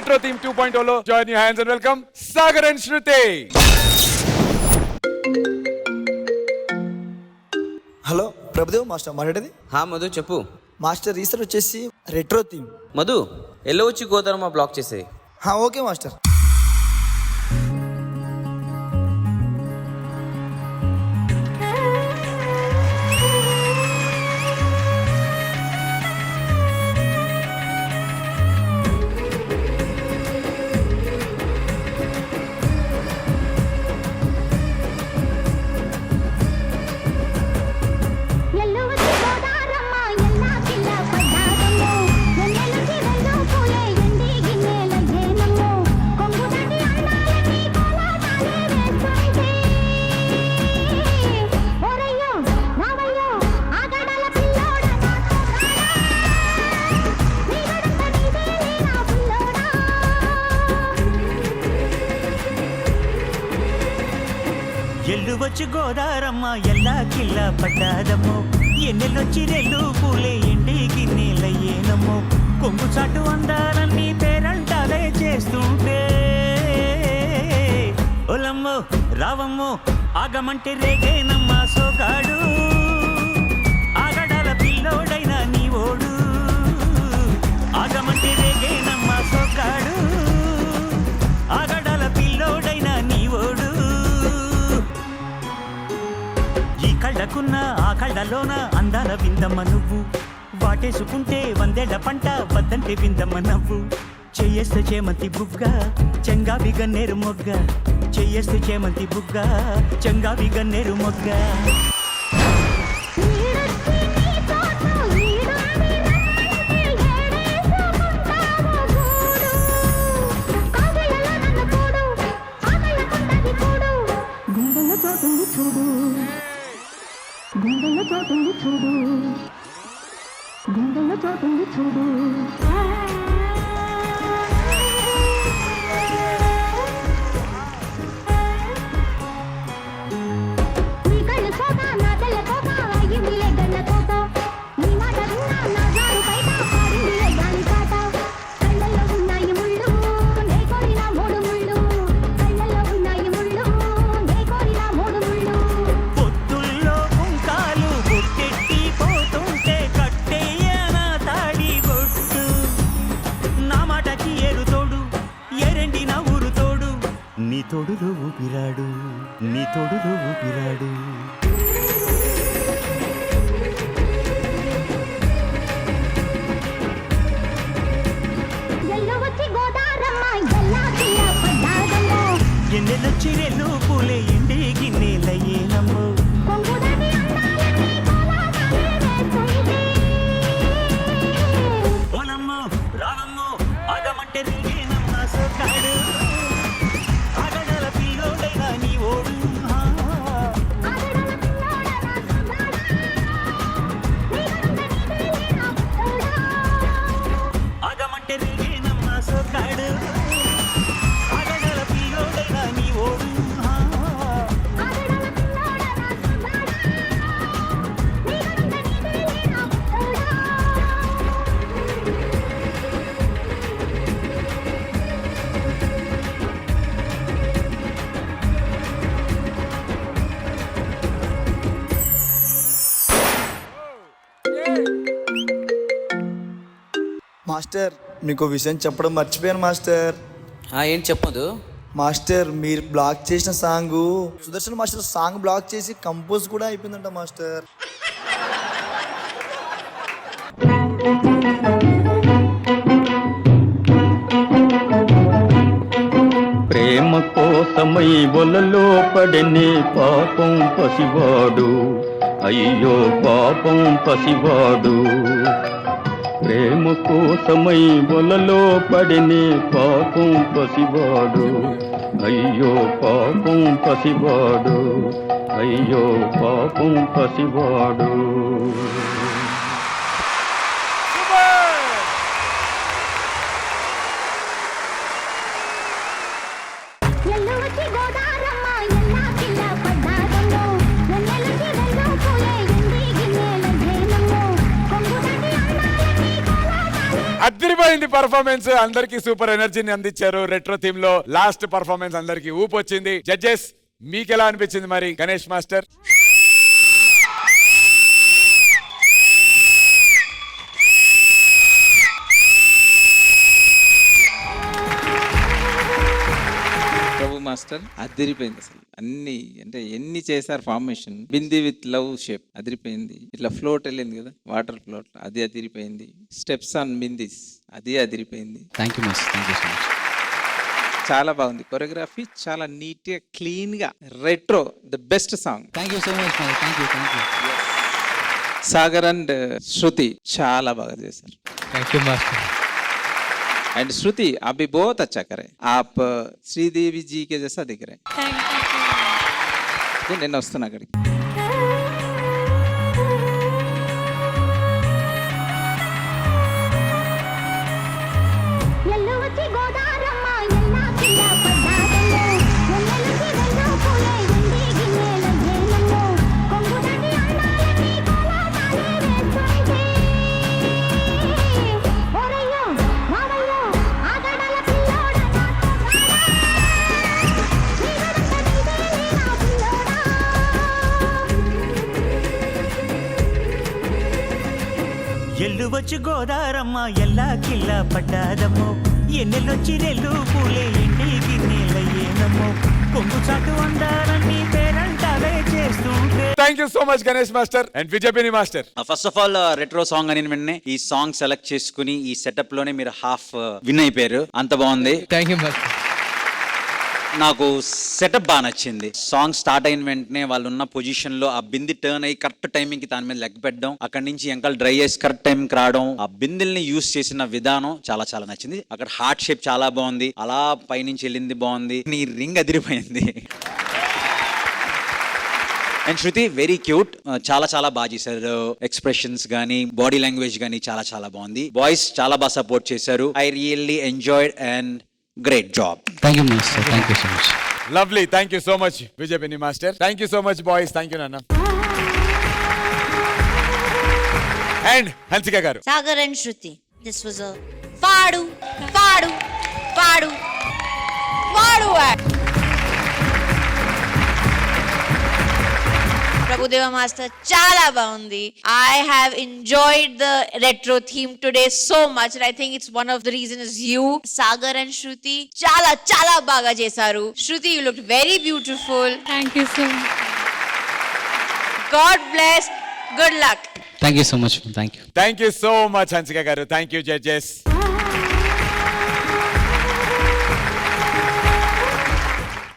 Retro theme 2.0 లో join your hands and welcome Sagar and Shruti. Hello Prabhudev master మాట్లాడేది. మధు చెప్పు master ఈసారి వచ్చేసి రెట్రో థీమ్. మధు ఎల్లో వచ్చి గోదావరి బ్లాక్ చేసే. Okay master. ఎల్లు వచ్చి గోదారమ్మ ఎల్లా కిల్లా పడ్డాదమ్మో ఎన్నెల్లొచ్చి రెల్లు పూలే ఎండి గిన్నెలయ్యేనమ్మో కొంగు చాటు అందాలన్నీ పేరంటాలే చేస్తుంటే ఓలమ్మో రావమ్మో ఆగమంటే రేగేనమ్మ సోగాడు ఆగడాల పిల్లోడైన నీ ఓడు ఆగమంటే రేగేనమ్మ సోగాడు ఆగడాల పిల్లోడైన నీ ఓడు కళ్ళకున్న ఆ కళ్ళలోన అందాల విందమ్మ నువ్వు వాటేసుకుంటే వందేళ్ల పంట వద్దంటే విందమ్మ నవ్వు చెయ్యేస్తే చేమంతి బుగ్గ చెంగావి గన్నేరు మొగ్గ చెయ్యేస్తే చేమంతి బుగ్గ చెంగావి గన్నేరు మొగ్గ గుండెల చోటుంది చూడు గుండెల చోటుంది చూడు నీ కళ్ళు కోక నా తెల్ల కోక అయ్యిందిలే గల్ల కోక నీ మాట విన్నా నా జారు బయట పాడిందిలే గాలి కాట కళ్ళల్లో ఉన్నాయి ముళ్ళు నే కోరిన మూడు ముళ్ళు కళ్ళల్లో ఉన్నాయి ముళ్ళు నే కోరిన మూడు ముళ్ళు పొత్తుల్లో కుంకాలు బుక్కెట్టి పోతుంటే కట్టేయనా తాడి గొట్టు నా మాటకి ఏరు తోడు ఎరండి నా ఊరు తోడు నీ తోడులో ఊపిరాడు నీ తోడులో ఊపిరాడు ఎల్లు వచ్చి గోదారమ్మ ఎల్లా కిల్ల పడ్డాదమ్మో ఎన్నెలొచ్చి రెల్లు పూలే ఎండి గిన్నెలయ్యేనమ్మో కొంగుదాని అందాలన్నీ కోలాటాలే వేస్తుంది ఓలమ్మో రావమ్మో ఆగమంటే రేగేనమ్మ సోకాడు ఆగడాల పిల్లోడైన నీ ఓడు ఆగడల పిల్లోడ నా సొంతాడా నీగంట నీదే నా పుట్టోడా ఆగమంటే రేగేనమ్మ సోకాడు ఆగడాల పిల్లోడైన నీ ఓడు ఆగడల పిల్లోడ నా సొంతాడా నీగంట నీదే నా పుట్టోడా మాస్టర్ మీకు విషయం చెప్పడం మర్చిపోయాను మాస్టర్. ఏంటి చెప్పదు. మాస్టర్ మీరు బ్లాక్ చేసిన song Sudarshan master song block చేసి కంపోజ్ కూడా అయిపోయిందంట మాస్టర్. ప్రేమ కోసమై వలలో పడని పాపం పసివాడు, అయ్యో పాపం పసివాడు. ప్రేమ కోసమై వలలో పడని పాపం పసివాడు, అయ్యో పాపం పసివాడు, అయ్యో పాపం పసివాడు. ఎల్లు వచ్చి గోదారమ్మ ఎల్లా కిల్ల పడ్డాదమ్మో ఎన్నెలకి వెళ్ళు పూలే ఎండి గిన్నెల జేనమ్మో కొంగుదాని అందాలన్నీ కోలాటాలే అదిరిపోయింది పర్ఫార్మెన్స్. అందరికి సూపర్ ఎనర్జీని అందించారు. రెట్రో థీమ్ లో లాస్ట్ పర్ఫార్మెన్స్ అందరికి ఊపు వచ్చింది. జడ్జెస్ మీకు ఎలా అనిపించింది మరి గణేష్ మాస్టర్? ప్రభు మాస్టర్ అదిరిపోయింది అసలు. అన్ని అంటే ఎన్ని చేశారు formation. Bindi with love shape అదిరిపోయింది. ఇట్లా ఫ్లోట్ వెళ్ళింది కదా, వాటర్ ఫ్లోట్, అది అదిరిపోయింది. స్టెప్స్ ఆన్ బిందిస్ అది అదిరిపోయింది. Thank you master, thank you so much. చాలా బాగుంది. కొరియోగ్రఫీ చాలా నీట్ గా క్లీన్ గా retro the best song. Thank you so much master, thank you, thank you. Sagar and Shruti చాలా బాగా చేశారు. Thank you master. And Shruti आप भी बहुत अच्छा करे. आप श्रीदेवी जी के जैसा दिख रहे हैं. నేను వస్తున్నా అక్కడికి. ఎల్లు వచ్చి గోదారమ్మ ఎల్లా కింద పడ్డాదమ్మో ఎన్నెలుకి వెన్నో పూలే ఎండి గిన్నెల జేనమ్మో కొంగు దాటి అందాలన్నీ కోలాటాలే వేస్తుంటే ఓరయ్యో మావయ్యో ఆగడాల పిల్లోడా ఎల్లు వచ్చి గోదారమ్మ ఎల్లా కిల్లా పడ్డాదమ్మో ఎన్నెల్లొచ్చి రెల్లు పూలే ఎండి గిన్నెలయ్యేనమ్మో కొంగు చాటు అందాలన్నీ పేరంటాలే చేస్తుంటే. Thank you so much Ganesh master and విజయపిని master. First of all retro song అని వెంటనే ఈ సాంగ్ సెలెక్ట్ చేసుకుని ఈ సెటప్ లోనే మీరు హాఫ్ విన్ అయిపోయారు. అంత బాగుంది. Thank you master. నాకు సెటప్ బాగా నచ్చింది. సాంగ్ స్టార్ట్ అయిన వెంటనే వాళ్ళు ఉన్న పొజిషన్ లో ఆ బింది టర్న్ అయ్యి కరెక్ట్ టైమింగ్ కి దాని మీద లెగ్ పెట్టడం, అక్కడ నుంచి ఎంకల్ డ్రై చేసి కరెక్ట్ టైం కి రావడం, ఆ బిందెల్ని యూస్ చేసిన విధానం చాలా చాలా నచ్చింది. అక్కడ హార్ట్ షేప్ చాలా బాగుంది, అలా పైనుంచి వెళ్ళింది బాగుంది, నీ రింగ్ అదిరిపోయింది. అండ్ శృతి వెరీ క్యూట్, చాలా చాలా బాగా చేశారు. ఎక్స్ప్రెషన్స్ గానీ బాడీ లాంగ్వేజ్ గానీ చాలా చాలా బాగుంది. బాయ్స్ చాలా బాగా సపోర్ట్ చేశారు. I really enjoyed and great job. Thank you master, thank you so much. Lovely. Thank you so much విజయపిని master. Thank you so much boys. Thank you నాన్న. అండ్ హన్సిక గారు. Sagar and Shruti. This was a Fadu, Fadu, Fadu, Fadu act. Prabhudeva Master, chala baundi. I have enjoyed the retro theme today so much, and I think it's one of the reasons you, Sagar and Shruti, chala baga chesaru. Shruti, you looked very beautiful. Thank you so much. God bless. Good luck. Thank you so much, thank you. Thank you so much Hansika గారు. Thank you judges.